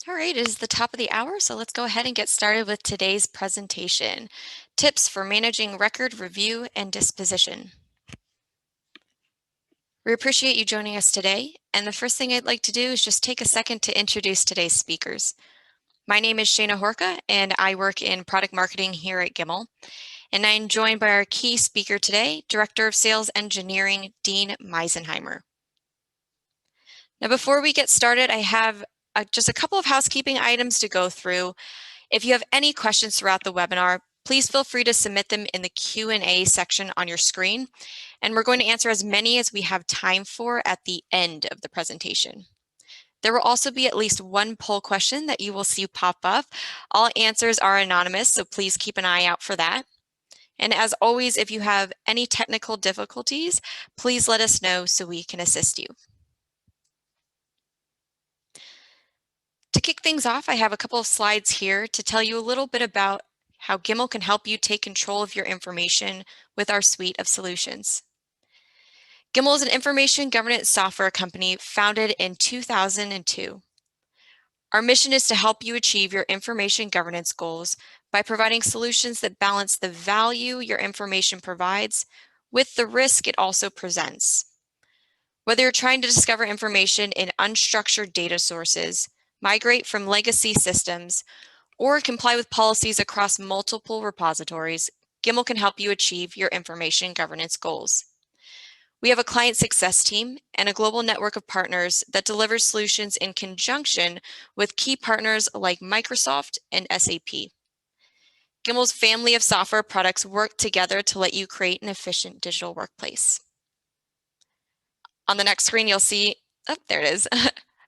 All right, it is the top of the hour, so let's go ahead and get started with today's presentation. Tips for managing record review and disposition. We appreciate you joining us today, and the first thing I'd like to do is just take a second to introduce today's speakers. My name is Shayna Horka, and I work in product marketing here at Gimmal, and I'm joined by our key speaker today, Director of Sales Engineering, Dean Misenhimer. Now, before we get started, I have just a couple of housekeeping items to go through. If you have any questions throughout the webinar, please feel free to submit them in the Q&A section on your screen, and we're going to answer as many as we have time for at the end of the presentation. There will also be at least one poll question that you will see pop up. All answers are anonymous, so please keep an eye out for that. And as always, if you have any technical difficulties, please let us know so we can assist you. To kick things off, I have a couple of slides here to tell you a little bit about how Gimmal can help you take control of your information with our suite of solutions. Gimmal is an information governance software company founded in 2002. Our mission is to help you achieve your information governance goals by providing solutions that balance the value your information provides with the risk it also presents. Whether you're trying to discover information in unstructured data sources, migrate from legacy systems, or comply with policies across multiple repositories, Gimmal can help you achieve your information governance goals. We have a client success team and a global network of partners that delivers solutions in conjunction with key partners like Microsoft and SAP. Gimmal's family of software products work together to let you create an efficient digital workplace. On the next screen, you'll see, oh, there it is,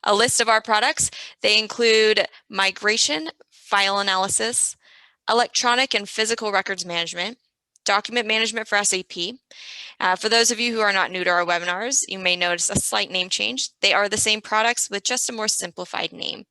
a list of our products. They include migration, file analysis, electronic and physical records management, document management for SAP. For those of you who are not new to our webinars, you may notice a slight name change. They are the same products with just a more simplified name.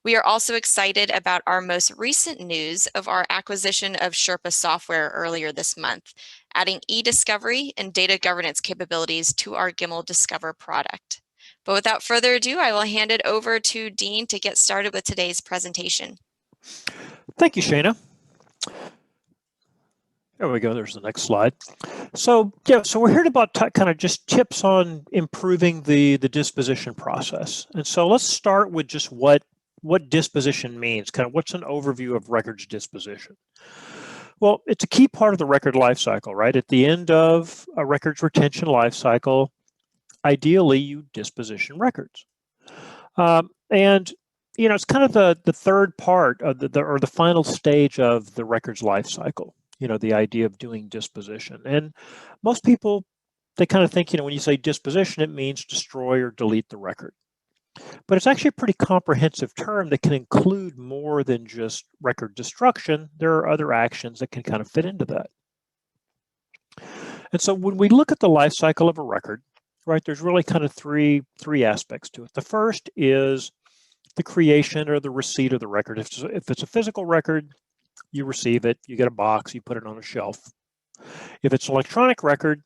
We are also excited about our most recent news of our acquisition of Sherpa Software earlier this month, adding e-discovery and data governance capabilities to our Gimmal Discover product. But without further ado, I will hand it over to Dean to get started with today's presentation. Thank you, Shayna. There we go. There's the next slide. So we're here about kind of just tips on improving the disposition process. And so let's start with just what disposition means, kind of what's an overview of records disposition. Well, it's a key part of the record lifecycle, right? At the end of a records retention lifecycle, ideally you disposition records. And it's kind of the third part of the final stage of the records lifecycle. The idea of doing disposition. And most people, they kind of think, when you say disposition, it means destroy or delete the record. But it's actually a pretty comprehensive term that can include more than just record destruction. There are other actions that can kind of fit into that. And so when we look at the life cycle of a record, right, there's really kind of three aspects to it. The first is the creation or the receipt of the record. If it's a physical record, you receive it, you get a box, you put it on a shelf. If it's an electronic record,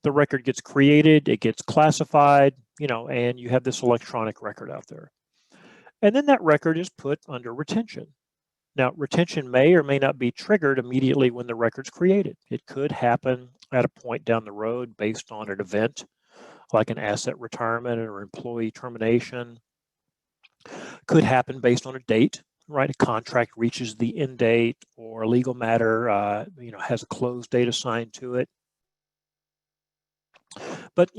the record gets created, it gets classified, and you have this electronic record out there. And then that record is put under retention. Now, retention may or may not be triggered immediately when the record's created. It could happen at a point down the road based on an event, like an asset retirement or employee termination. Could happen based on a date. Right, a contract reaches the end date, or a legal matter, has a close date assigned to it. But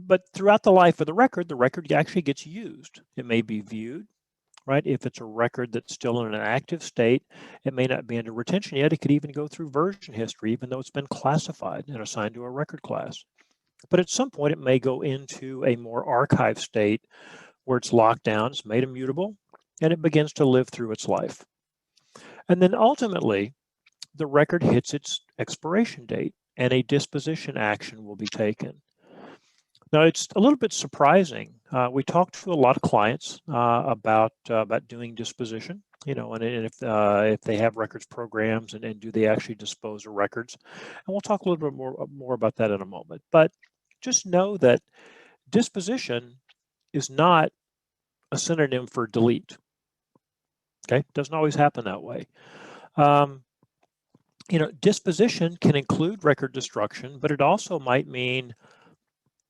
but throughout the life of the record actually gets used. It may be viewed, right? If it's a record that's still in an active state, it may not be under retention yet. It could even go through version history, even though it's been classified and assigned to a record class. But at some point, it may go into a more archive state where it's locked down, it's made immutable, and it begins to live through its life. And then ultimately, the record hits its expiration date and a disposition action will be taken. Now, it's a little bit surprising. We talked to a lot of clients about doing disposition, and if they have records programs and do they actually dispose of records. And we'll talk a little bit more about that in a moment. But just know that disposition is not a synonym for delete. Okay, doesn't always happen that way. Disposition can include record destruction, but it also might mean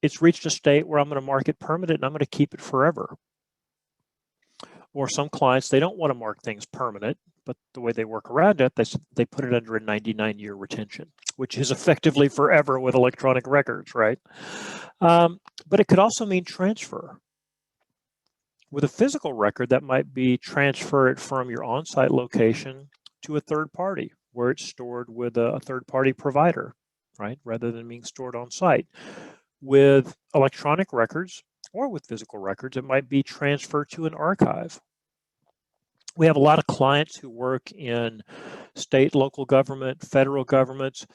it's reached a state where I'm going to mark it permanent and I'm going to keep it forever. Or some clients, they don't want to mark things permanent, but the way they work around it, they put it under a 99-year retention, which is effectively forever with electronic records, right? But it could also mean transfer. With a physical record, that might be transfer it from your on-site location to a third party, where it's stored with a third-party provider, right, rather than being stored on-site. With electronic records or with physical records, it might be transferred to an archive. We have a lot of clients who work in state, local government, federal governments.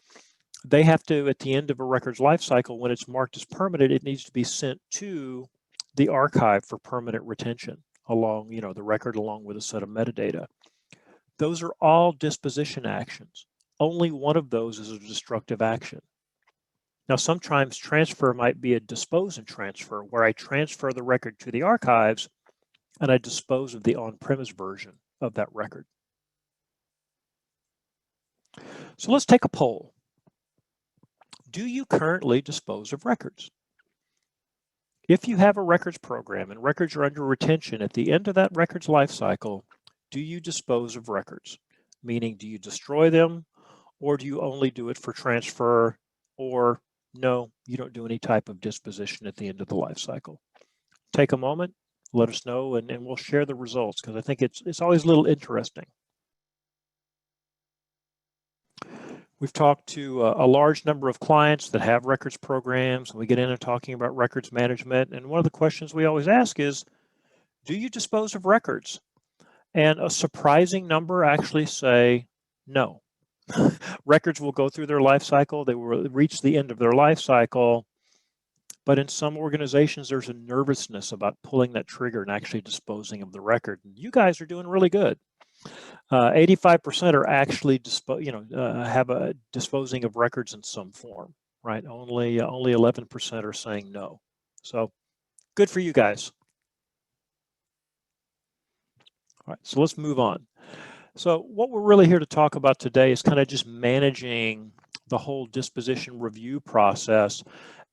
They have to, at the end of a record's life cycle, when it's marked as permanent, it needs to be sent to the archive for permanent retention along, the record along with a set of metadata. Those are all disposition actions. Only one of those is a destructive action. Now, sometimes transfer might be a dispose and transfer, where I transfer the record to the archives and I dispose of the on-premise version of that record. So let's take a poll. Do you currently dispose of records? If you have a records program and records are under retention at the end of that record's life cycle, do you dispose of records? Meaning, do you destroy them, or do you only do it for transfer, or no, you don't do any type of disposition at the end of the life cycle? Take a moment, let us know, and we'll share the results, because I think it's always a little interesting. We've talked to a large number of clients that have records programs, and we get into talking about records management. And one of the questions we always ask is, do you dispose of records? And a surprising number actually say no. Records will go through their life cycle. They will reach the end of their life cycle. But in some organizations, there's a nervousness about pulling that trigger and actually disposing of the record. And you guys are doing really good. 85% are actually have a disposing of records in some form, right? Only 11% are saying no. So good for you guys. All right, so let's move on. So what we're really here to talk about today is kind of just managing the whole disposition review process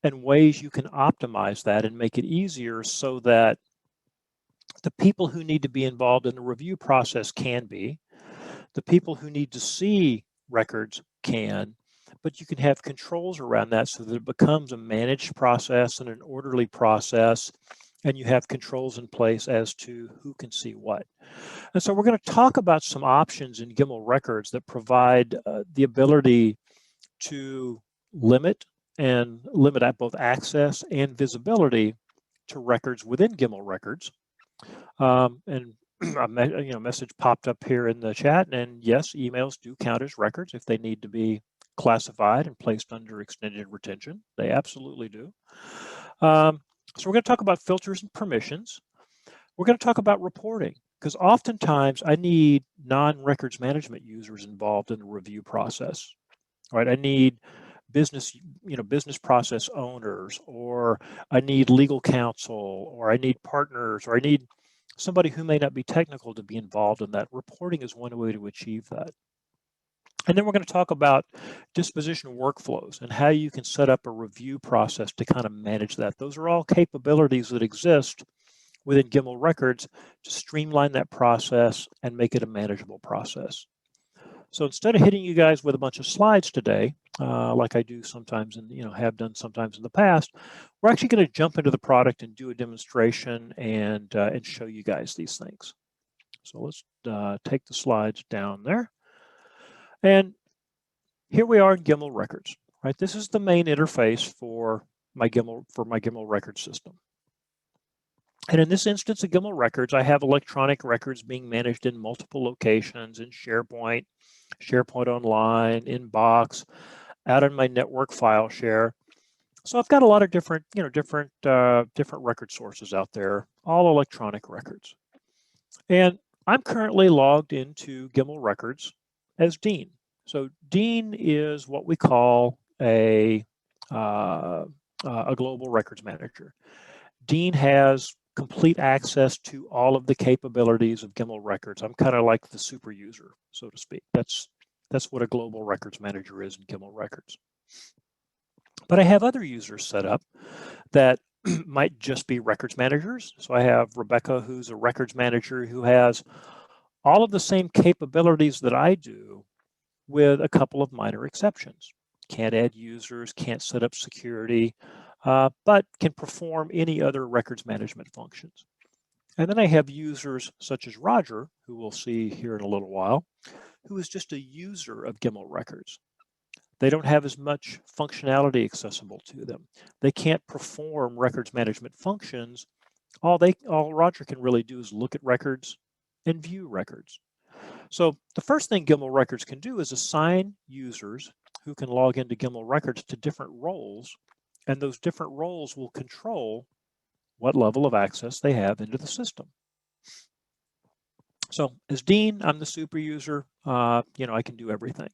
and ways you can optimize that and make it easier so that the people who need to be involved in the review process can be, the people who need to see records can, but you can have controls around that so that it becomes a managed process and an orderly process, and you have controls in place as to who can see what. And so we're going to talk about some options in Gimmal Records that provide the ability to limit at both access and visibility to records within Gimmal Records. And a message popped up here in the chat, and yes, emails do count as records if they need to be classified and placed under extended retention. They absolutely do. So we're going to talk about filters and permissions. We're going to talk about reporting, because oftentimes I need non-records management users involved in the review process. All right, I need business process owners, or I need legal counsel, or I need partners, or I need somebody who may not be technical to be involved in that. Reporting is one way to achieve that. And then we're going to talk about disposition workflows and how you can set up a review process to kind of manage that. Those are all capabilities that exist within Gimmal Records to streamline that process and make it a manageable process. So instead of hitting you guys with a bunch of slides today, like I do sometimes and have done sometimes in the past, we're actually going to jump into the product and do a demonstration and show you guys these things. So let's take the slides down there. And here we are in Gimmal Records, right? This is the main interface for my Gimmal record system. And in this instance of Gimmal Records, I have electronic records being managed in multiple locations in SharePoint, SharePoint Online, in Box, out in my network file share. So I've got a lot of different record sources out there, all electronic records. And I'm currently logged into Gimmal Records as Dean. So Dean is what we call a global records manager. Dean has complete access to all of the capabilities of Gimmal Records. I'm kind of like the super user, so to speak. That's what a global records manager is in Gimmal Records. But I have other users set up that might just be records managers. So I have Rebecca, who's a records manager who has all of the same capabilities that I do, with a couple of minor exceptions. Can't add users, can't set up security, but can perform any other records management functions. And then I have users such as Roger, who we'll see here in a little while, who is just a user of Gimmal Records. They don't have as much functionality accessible to them. They can't perform records management functions. All Roger can really do is look at records and view records. So the first thing Gimmal Records can do is assign users who can log into Gimmal Records to different roles, and those different roles will control what level of access they have into the system. So as Dean, I'm the super user. I can do everything.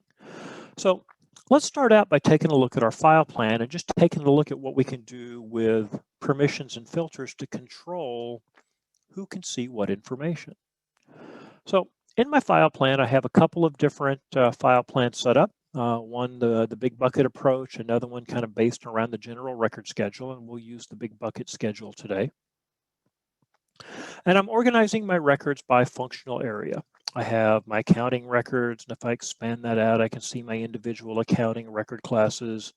So let's start out by taking a look at our file plan and just taking a look at what we can do with permissions and filters to control who can see what information. So in my file plan, I have a couple of different file plans set up. One, the big bucket approach, another one kind of based around the general record schedule, and we'll use the big bucket schedule today. And I'm organizing my records by functional area. I have my accounting records, and if I expand that out, I can see my individual accounting record classes.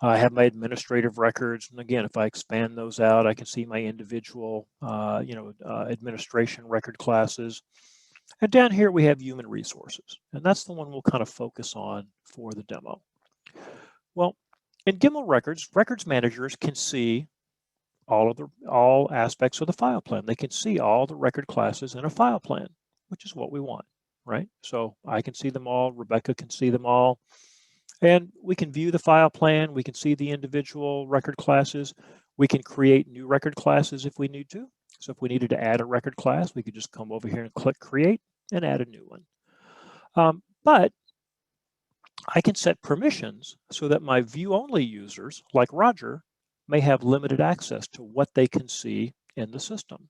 I have my administrative records, and again, if I expand those out, I can see my individual, administration record classes. And down here we have human resources, and that's the one we'll kind of focus on for the demo. Well, in Gimmal Records, records managers can see all aspects of the file plan. They can see all the record classes in a file plan, which is what we want, right? So I can see them all, Rebecca can see them all, and we can view the file plan. We can see the individual record classes. We can create new record classes if we need to. So if we needed to add a record class, we could just come over here and click create and add a new one. But I can set permissions so that my view-only users, like Roger, may have limited access to what they can see in the system.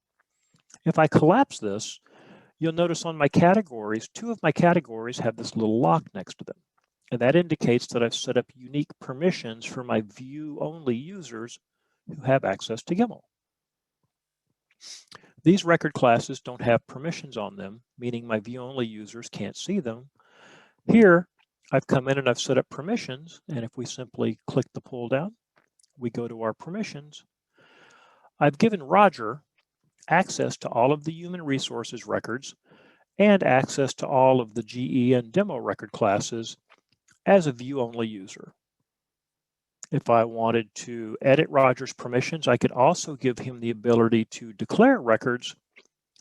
If I collapse this, you'll notice on my categories, two of my categories have this little lock next to them. And that indicates that I've set up unique permissions for my view-only users who have access to Gimmal. These record classes don't have permissions on them, meaning my view-only users can't see them. Here, I've come in and I've set up permissions, and if we simply click the pull down, we go to our permissions. I've given Roger access to all of the human resources records and access to all of the GE and demo record classes as a view-only user. If I wanted to edit Roger's permissions, I could also give him the ability to declare records,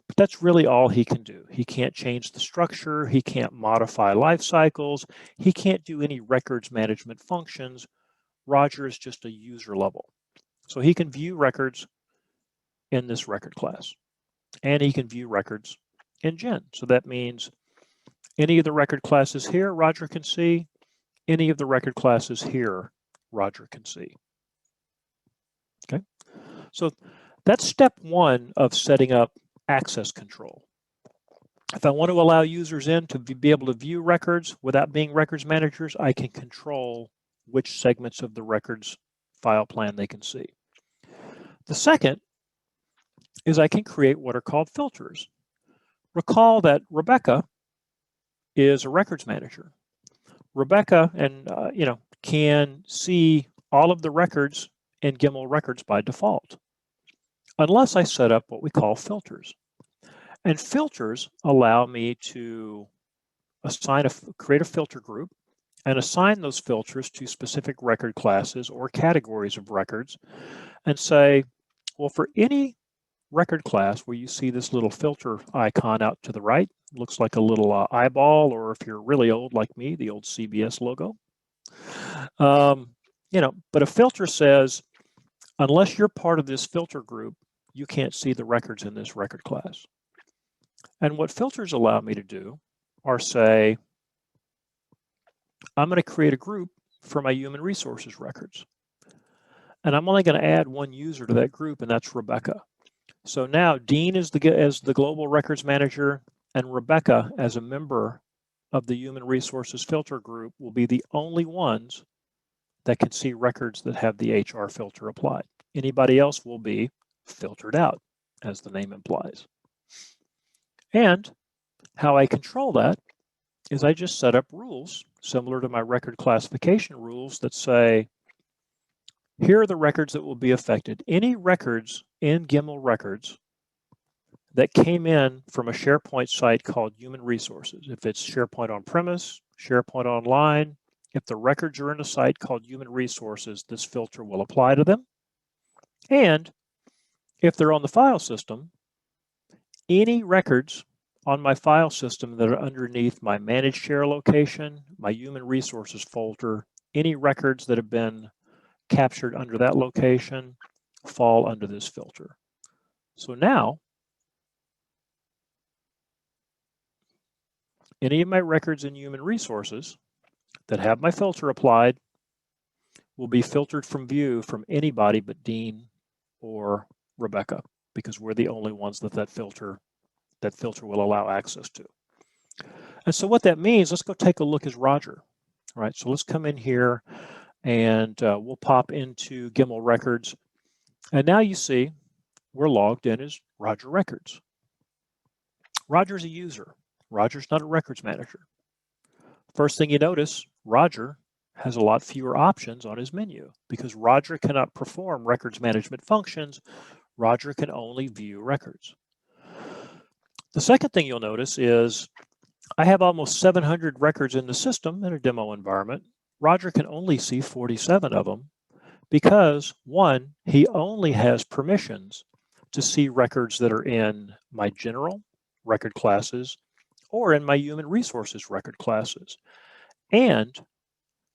but that's really all he can do. He can't change the structure, he can't modify life cycles, he can't do any records management functions. Roger is just a user level. So he can view records in this record class, and he can view records in Gen. So that means any of the record classes here, Roger can see. Any of the record classes here, Roger can see. Okay, so that's step one of setting up access control. If I want to allow users in to be able to view records without being records managers, I can control which segments of the records file plan they can see. The second is I can create what are called filters. Recall that Rebecca is a records manager. Rebecca can see all of the records in Gimmal Records by default, unless I set up what we call filters. And filters allow me to create a filter group and assign those filters to specific record classes or categories of records and say, well, for any record class where you see this little filter icon out to the right, looks like a little eyeball, or if you're really old like me, the old CBS logo. But a filter says, unless you're part of this filter group, you can't see the records in this record class. And what filters allow me to do are say, I'm going to create a group for my human resources records. And I'm only going to add one user to that group, and that's Rebecca. So now Dean as the global records manager and Rebecca as a member of the human resources filter group will be the only ones that can see records that have the HR filter applied. Anybody else will be filtered out, as the name implies. And how I control that is I just set up rules similar to my record classification rules that say, here are the records that will be affected. Any records in Gimmal Records that came in from a SharePoint site called Human Resources, if it's SharePoint on-premise, SharePoint online, if the records are in a site called Human Resources, this filter will apply to them. And if they're on the file system, any records on my file system that are underneath my managed share location, my human resources folder, any records that have been captured under that location fall under this filter. So now, any of my records in human resources that have my filter applied will be filtered from view from anybody but Dean or Rebecca, because we're the only ones that filter will allow access to. And so what that means, let's go take a look as Roger. All right, so let's come in here and we'll pop into Gimmal Records. And now you see we're logged in as Roger Records. Roger's a user. Roger's not a records manager. First thing you notice, Roger has a lot fewer options on his menu because Roger cannot perform records management functions. Roger can only view records. The second thing you'll notice is I have almost 700 records in the system in a demo environment. Roger can only see 47 of them because, one, he only has permissions to see records that are in my general record classes or in my human resources record classes. And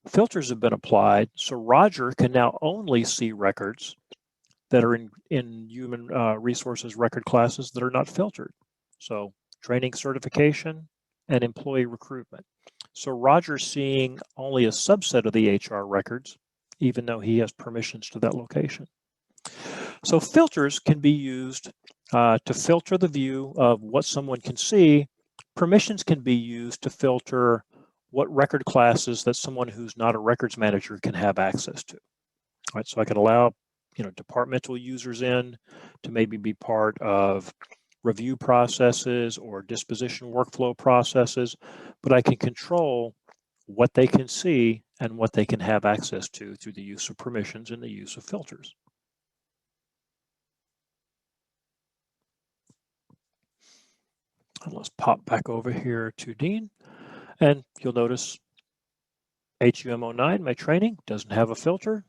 filters have been applied, so Roger can now only see records that are in human resources record classes that are not filtered. So training certification and employee recruitment. So Roger's seeing only a subset of the HR records, even though he has permissions to that location. So filters can be used to filter the view of what someone can see. Permissions can be used to filter what record classes that someone who's not a records manager can have access to. All right, so I can allow departmental users in to maybe be part of review processes or disposition workflow processes, but I can control what they can see and what they can have access to through the use of permissions and the use of filters. And let's pop back over here to Dean, and you'll notice HUM09, my training, doesn't have a filter.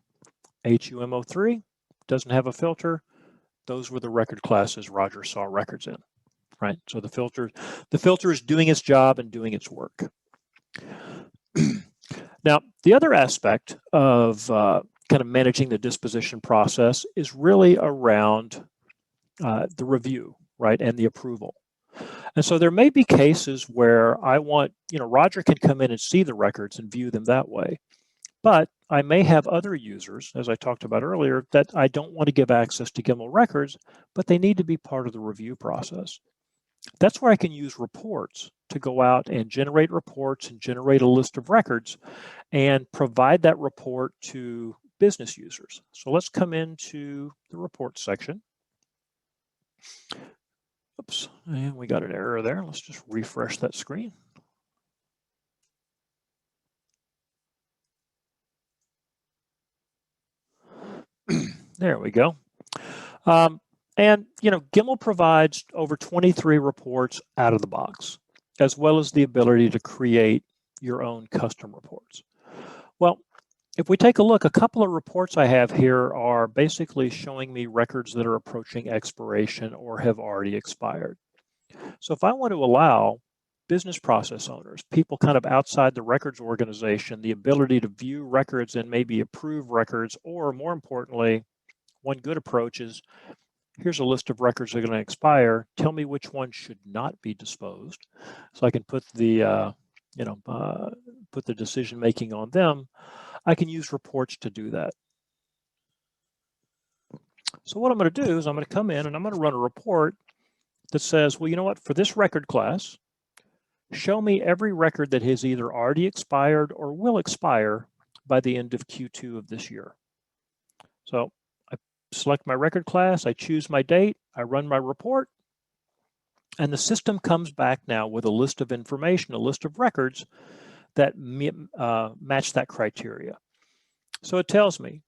HUM03 doesn't have a filter. Those were the record classes Roger saw records in, right? So the filter is doing its job and doing its work. Now, the other aspect of kind of managing the disposition process is really around the review, right, and the approval. And so there may be cases where I want, Roger can come in and see the records and view them that way. But I may have other users, as I talked about earlier, that I don't want to give access to Gimmal Records, but they need to be part of the review process. That's where I can use reports to go out and generate reports and generate a list of records and provide that report to business users. So let's come into the reports section. Oops, and we got an error there. Let's just refresh that screen. There we go. And Gimmal provides over 23 reports out of the box, as well as the ability to create your own custom reports. Well, if we take a look, a couple of reports I have here are basically showing me records that are approaching expiration or have already expired. So if I want to allow business process owners, people kind of outside the records organization, the ability to view records and maybe approve records, or more importantly, one good approach is, here's a list of records that are going to expire. Tell me which ones should not be disposed, so I can put the put the decision making on them. I can use reports to do that. So what I'm going to do is I'm going to come in and I'm going to run a report that says, well, you know what, for this record class, show me every record that has either already expired or will expire by the end of Q2 of this year. So I select my record class, I choose my date, I run my report, and the system comes back now with a list of information, a list of records that match that criteria. So it tells me,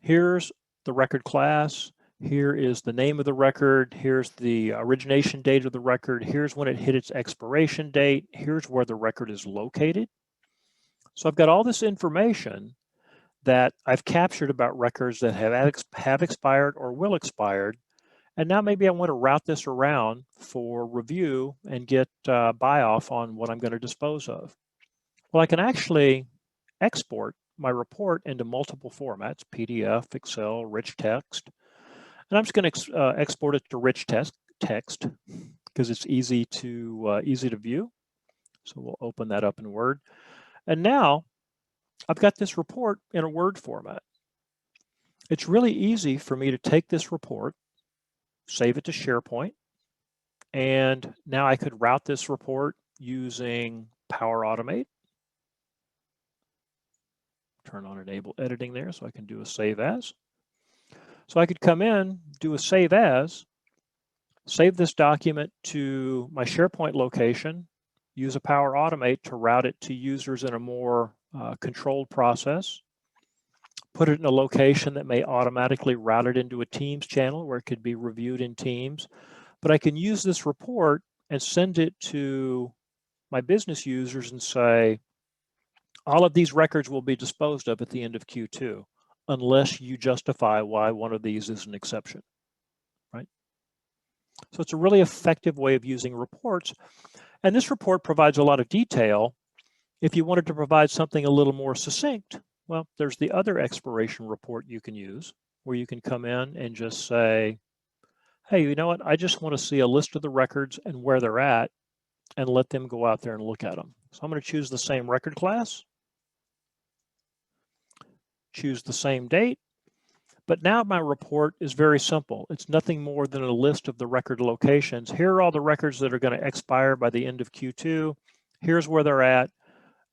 here's the record class, here is the name of the record, here's the origination date of the record, here's when it hit its expiration date, here's where the record is located. So I've got all this information that I've captured about records that have expired or will expire. And now maybe I want to route this around for review and get buy-off on what I'm going to dispose of. Well, I can actually export my report into multiple formats, PDF, Excel, rich text. And I'm just going to export it to rich text because it's easy to view. So we'll open that up in Word. And now I've got this report in a Word format. It's really easy for me to take this report, save it to SharePoint, and now I could route this report using Power Automate. Turn on Enable Editing there so I can do a Save As. So I could come in, do a Save As, save this document to my SharePoint location, use a Power Automate to route it to users in a more controlled process, put it in a location that may automatically route it into a Teams channel where it could be reviewed in Teams. But I can use this report and send it to my business users and say, all of these records will be disposed of at the end of Q2, unless you justify why one of these is an exception, right? So it's a really effective way of using reports. And this report provides a lot of detail. If you wanted to provide something a little more succinct, well, there's the other expiration report you can use, where you can come in and just say, hey, you know what? I just want to see a list of the records and where they're at, and let them go out there and look at them. So I'm going to choose the same record class, choose the same date, but now my report is very simple. It's nothing more than a list of the record locations. Here are all the records that are going to expire by the end of Q2. Here's where they're at.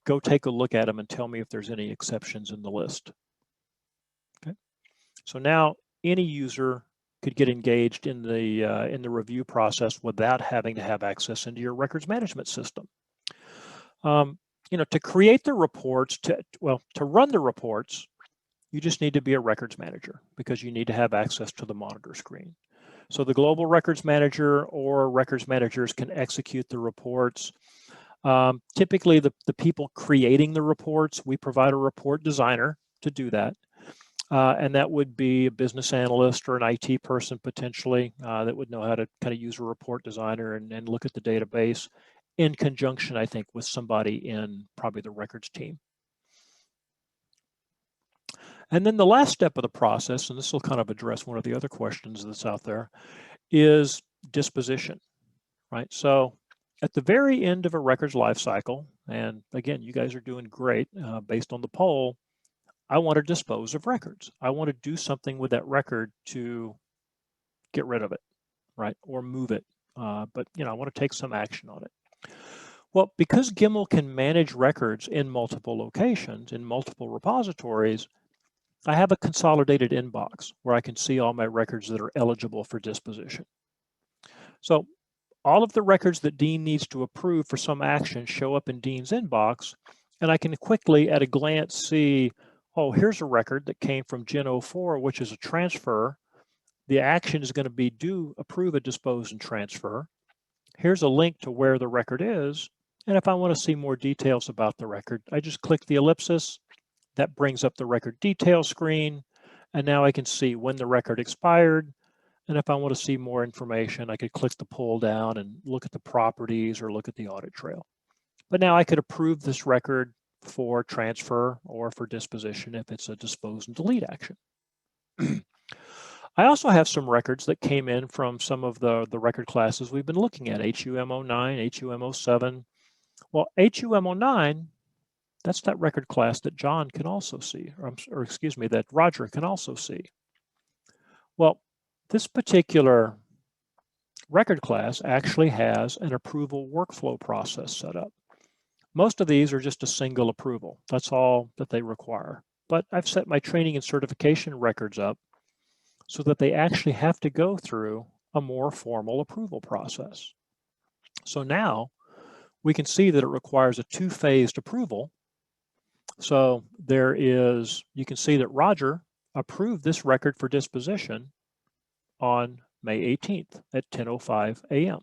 Go take a look at them and tell me if there's any exceptions in the list. Okay. So now any user could get engaged in the review process without having to have access into your records management system. To create the reports, to run the reports, you just need to be a records manager because you need to have access to the monitor screen. So the global records manager or records managers can execute the reports. Typically, the people creating the reports, we provide a report designer to do that. And that would be a business analyst or an IT person potentially that would know how to kind of use a report designer and look at the database in conjunction, I think, with somebody in probably the records team. And then the last step of the process, and this will kind of address one of the other questions that's out there, is disposition, right? So at the very end of a records lifecycle, and again, you guys are doing great based on the poll, I want to dispose of records. I want to do something with that record to get rid of it, right? Or move it. But I want to take some action on it. Well, because Gimmal can manage records in multiple locations, in multiple repositories, I have a consolidated inbox where I can see all my records that are eligible for disposition. So all of the records that Dean needs to approve for some action show up in Dean's inbox, and I can quickly at a glance see, oh, here's a record that came from Gen 04, which is a transfer. The action is going to be do approve a dispose and transfer. Here's a link to where the record is. And if I want to see more details about the record, I just click the ellipsis. That brings up the record details screen. And now I can see when the record expired. And if I want to see more information, I could click the pull down and look at the properties or look at the audit trail. But now I could approve this record for transfer or for disposition if it's a dispose and delete action. I also have some records that came in from some of the record classes we've been looking at, HUM09, HUM07. Well, HUM09, that's that record class that John can also see, or excuse me, that Roger can also see. Well, This particular record class actually has an approval workflow process set up. Most of these are just a single approval. That's all that they require. But I've set my training and certification records up so that they actually have to go through a more formal approval process. So now we can see that it requires a two-phased approval. So you can see that Roger approved this record for disposition on May 18th at 10:05 a.m.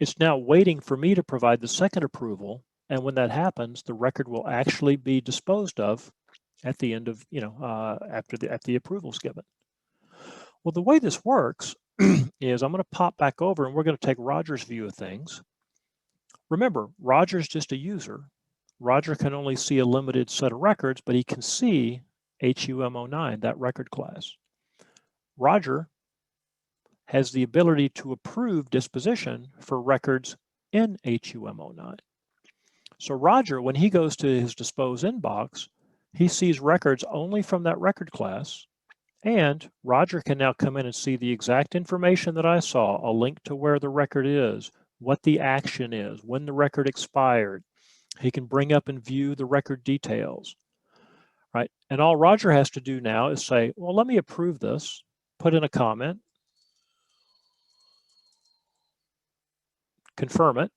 It's now waiting for me to provide the second approval, and when that happens, the record will actually be disposed of at the end of, after the approval's given. Well, the way this works is I'm going to pop back over and we're going to take Roger's view of things. Remember, Roger's just a user. Roger can only see a limited set of records, but he can see HUM09, that record class. Roger has the ability to approve disposition for records in HUM09. So Roger, when he goes to his dispose inbox, he sees records only from that record class, and Roger can now come in and see the exact information that I saw, a link to where the record is, what the action is, when the record expired. He can bring up and view the record details, right? And all Roger has to do now is say, well, let me approve this, put in a comment, confirm it,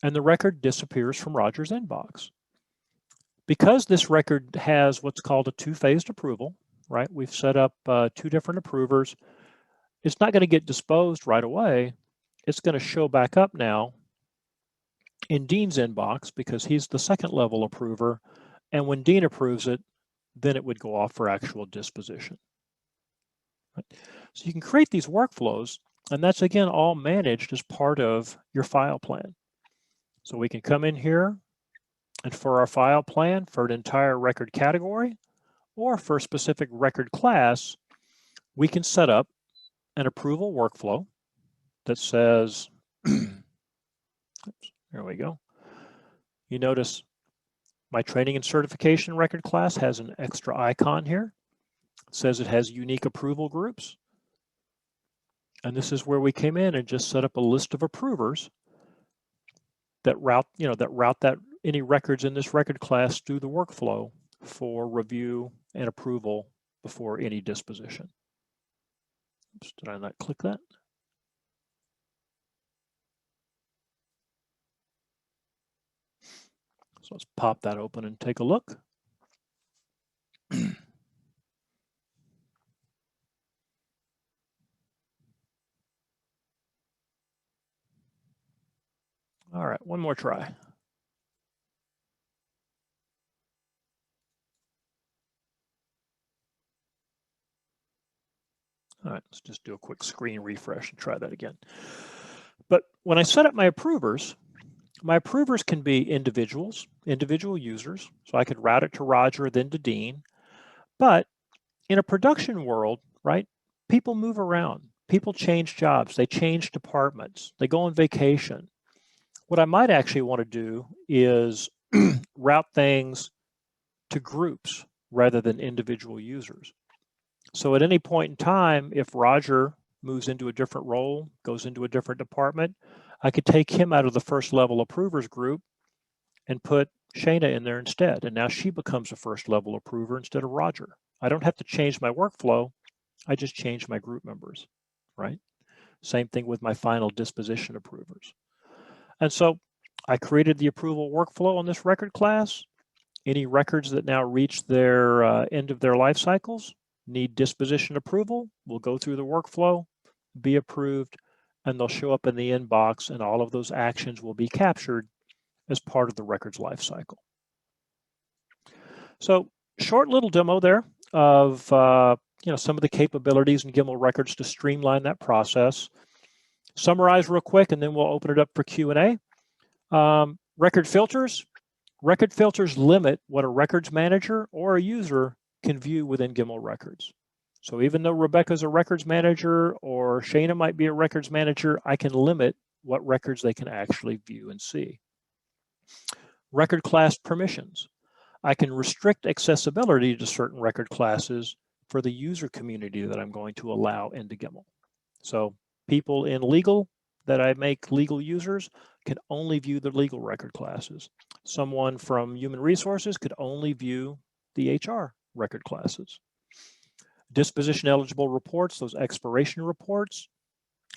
and the record disappears from Roger's inbox. Because this record has what's called a two-phased approval, right? We've set up two different approvers. It's not going to get disposed right away. It's going to show back up now in Dean's inbox because he's the second level approver. And when Dean approves it, then it would go off for actual disposition. Right? So you can create these workflows, and that's again all managed as part of your file plan. So we can come in here, and for our file plan for an entire record category or for a specific record class, we can set up an approval workflow that says, oops, there we go. You notice my training and certification record class has an extra icon here. It says it has unique approval groups. And this is where we came in and just set up a list of approvers that route any records in this record class through the workflow for review and approval before any disposition. Oops, did I not click that? So let's pop that open and take a look. All right, one more try. All right, let's just do a quick screen refresh and try that again. But when I set up my approvers can be individual users. So I could route it to Roger, then to Dean. But in a production world, right, people move around. People change jobs. They change departments. They go on vacation. What I might actually want to do is route things to groups rather than individual users. So at any point in time, if Roger moves into a different role, goes into a different department, I could take him out of the first level approvers group and put Shayna in there instead. And now she becomes a first level approver instead of Roger. I don't have to change my workflow. I just change my group members, right? Same thing with my final disposition approvers. And so I created the approval workflow on this record class. Any records that now reach their end of their life cycles need disposition approval. We'll go through the workflow, be approved, and they'll show up in the inbox, and all of those actions will be captured as part of the record's life cycle. So short little demo there of some of the capabilities in Gimmal Records to streamline that process. Summarize real quick, and then we'll open it up for Q&A. Record filters. Record filters limit what a records manager or a user can view within Gimmal Records. So even though Rebecca's a records manager or Shayna might be a records manager, I can limit what records they can actually view and see. Record class permissions. I can restrict accessibility to certain record classes for the user community that I'm going to allow into Gimmal. So people in legal that I make legal users can only view the legal record classes. Someone from human resources could only view the HR record classes. Disposition eligible reports, those expiration reports,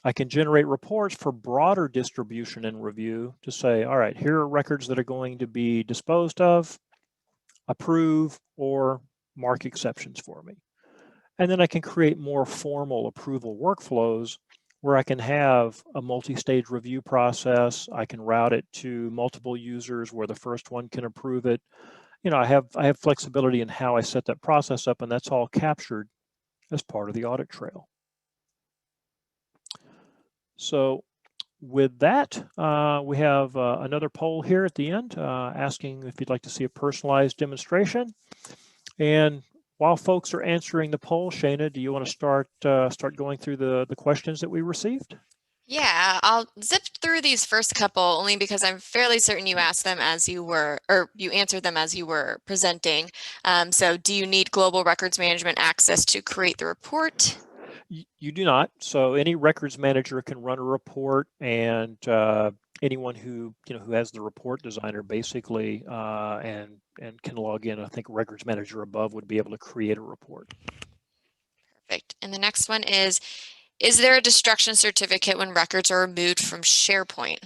I can generate reports for broader distribution and review to say, all right, here are records that are going to be disposed of, approve, or mark exceptions for me. And then I can create more formal approval workflows where I can have a multi-stage review process. I can route it to multiple users where the first one can approve it. You know, I have flexibility in how I set that process up, and that's all captured as part of the audit trail. So with that, we have another poll here at the end asking if you'd like to see a personalized demonstration. And while folks are answering the poll, Shana, do you want to start going through the questions that we received? Yeah, I'll zip through these first couple only because I'm fairly certain you asked them as you were, or you answered them as you were presenting. So do you need global records management access to create the report? You do not. So any records manager can run a report, and anyone who has the report designer basically and can log in. I think records manager above would be able to create a report. Perfect. And the next one is there a destruction certificate when records are removed from SharePoint?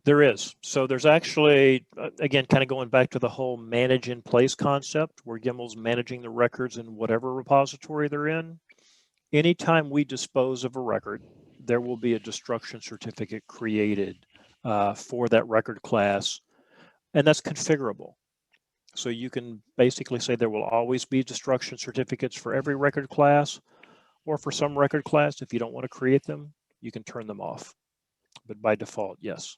There is. So there's actually, again, kind of going back to the whole manage in place concept, where Gimmal's managing the records in whatever repository they're in. Anytime we dispose of a record, there will be a destruction certificate created for that record class, and that's configurable. So you can basically say there will always be destruction certificates for every record class, or for some record class, if you don't want to create them, you can turn them off. But by default, yes.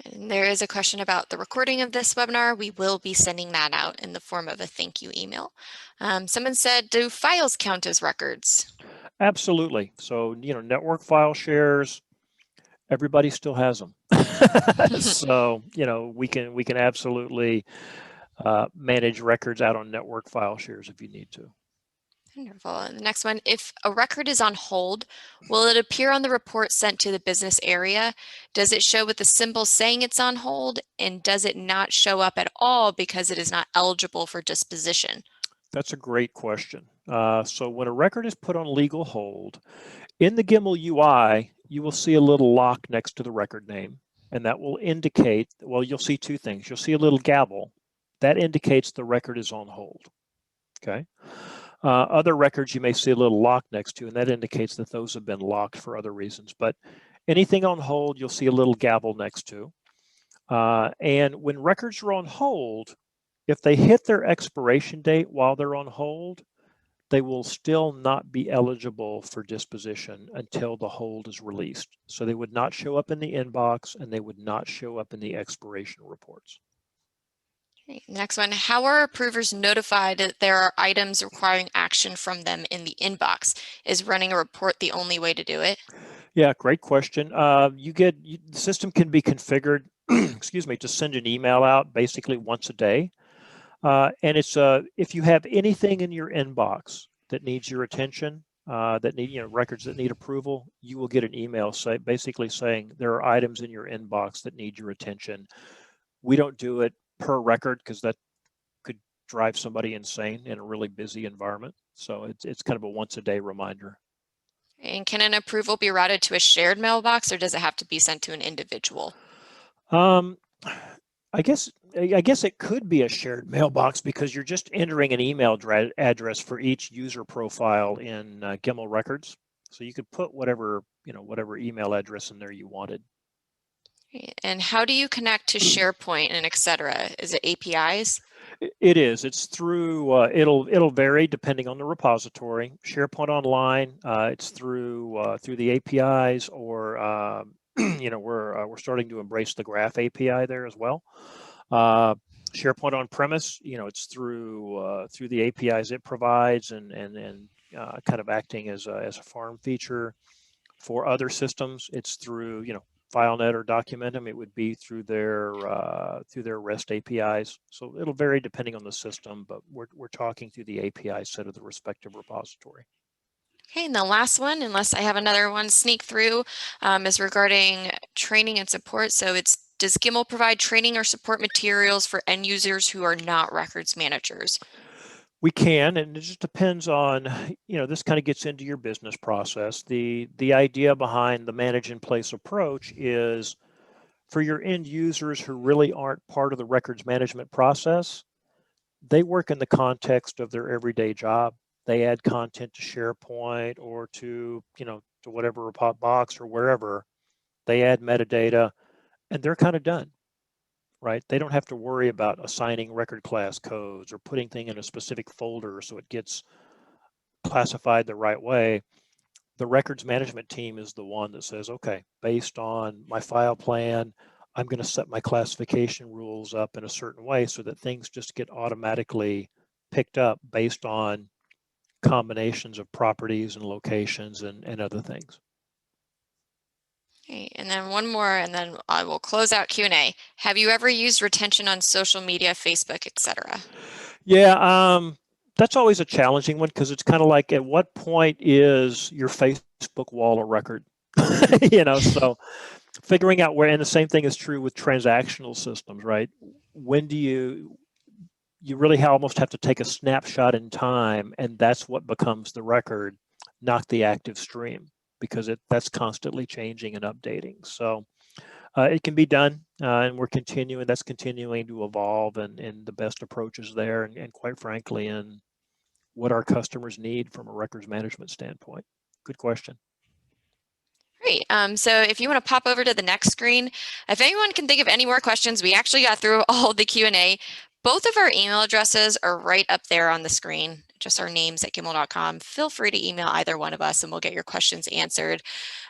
And there is a question about the recording of this webinar. We will be sending that out in the form of a thank you email. Someone said, do files count as records? Absolutely. So, network file shares, everybody still has them. So, we can absolutely manage records out on network file shares if you need to. Wonderful. And the next one, if a record is on hold, will it appear on the report sent to the business area? Does it show with the symbol saying it's on hold? And does it not show up at all because it is not eligible for disposition? That's a great question. So when a record is put on legal hold, in the Gimmal UI, you will see a little lock next to the record name, and that will indicate, well, you'll see two things. You'll see a little gavel. That indicates the record is on hold, okay? Other records you may see a little lock next to, and that indicates that those have been locked for other reasons. But anything on hold, you'll see a little gavel next to. And when records are on hold, if they hit their expiration date while they're on hold, they will still not be eligible for disposition until the hold is released. So they would not show up in the inbox, and they would not show up in the expiration reports. Okay, next one, how are approvers notified that there are items requiring action from them in the inbox? Is running a report the only way to do it? Yeah, great question. The system can be configured, excuse me, to send an email out basically once a day. And it's if you have anything in your inbox that needs your attention, that need records that need approval, you will get an email basically saying there are items in your inbox that need your attention. We don't do it per record because that could drive somebody insane in a really busy environment. So it's kind of a once a day reminder. And can an approval be routed to a shared mailbox, or does it have to be sent to an individual? I guess it could be a shared mailbox because you're just entering an email address for each user profile in Gimmal Records. So you could put whatever email address in there you wanted. And how do you connect to SharePoint and etc.? Is it APIs? It is. It's through. It'll vary depending on the repository. SharePoint Online. It's through the APIs, or we're starting to embrace the Graph API there as well. SharePoint on premise, it's through the APIs it provides, and kind of acting as a farm feature. For other systems, it's through FileNet or document them, it would be through their REST APIs. So it'll vary depending on the system, but we're talking through the API set of the respective repository. Okay, and the last one, unless I have another one sneak through, is regarding training and support. So does Gimmal provide training or support materials for end users who are not records managers? We can, and it just depends on, this kind of gets into your business process. The idea behind the manage in place approach is for your end users who really aren't part of the records management process, they work in the context of their everyday job. They add content to SharePoint or to whatever box or wherever. They add metadata, and they're kind of done, right? They don't have to worry about assigning record class codes or putting things in a specific folder so it gets classified the right way. The records management team is the one that says, okay, based on my file plan, I'm going to set my classification rules up in a certain way so that things just get automatically picked up based on combinations of properties and locations and other things. Okay, and then one more, and then I will close out Q&A. Have you ever used retention on social media, Facebook, etc.? Yeah, that's always a challenging one because it's kind of like, at what point is your Facebook wall a record? So figuring out where, and the same thing is true with transactional systems, right? When do you really almost have to take a snapshot in time, and that's what becomes the record, not the active stream, because that's constantly changing and updating. So it can be done, and that's continuing to evolve, and the best approaches there, and quite frankly, in what our customers need from a records management standpoint. Good question. Great. So if you want to pop over to the next screen, if anyone can think of any more questions, we actually got through all the Q&A. Both of our email addresses are right up there on the screen, just our names at gimmal.com. Feel free to email either one of us and we'll get your questions answered.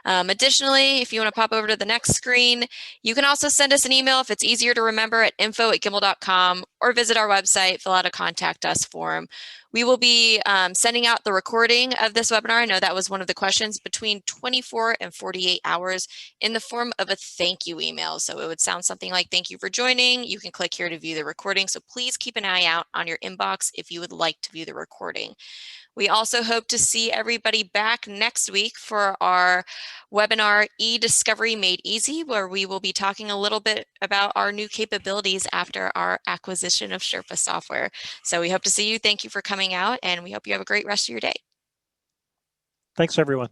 Additionally, if you want to pop over to the next screen, you can also send us an email if it's easier to remember at info@gimmal.com, or visit our website, fill out a contact us form. We will be sending out the recording of this webinar. I know that was one of the questions, between 24 and 48 hours in the form of a thank you email. So it would sound something like, thank you for joining. You can click here to view the recording. So please keep an eye out on your inbox if you would like to view the recording. We also hope to see everybody back next week for our webinar, E-Discovery Made Easy, where we will be talking a little bit about our new capabilities after our acquisition of Sherpa software. So we hope to see you. Thank you for coming out, and we hope you have a great rest of your day. Thanks, everyone.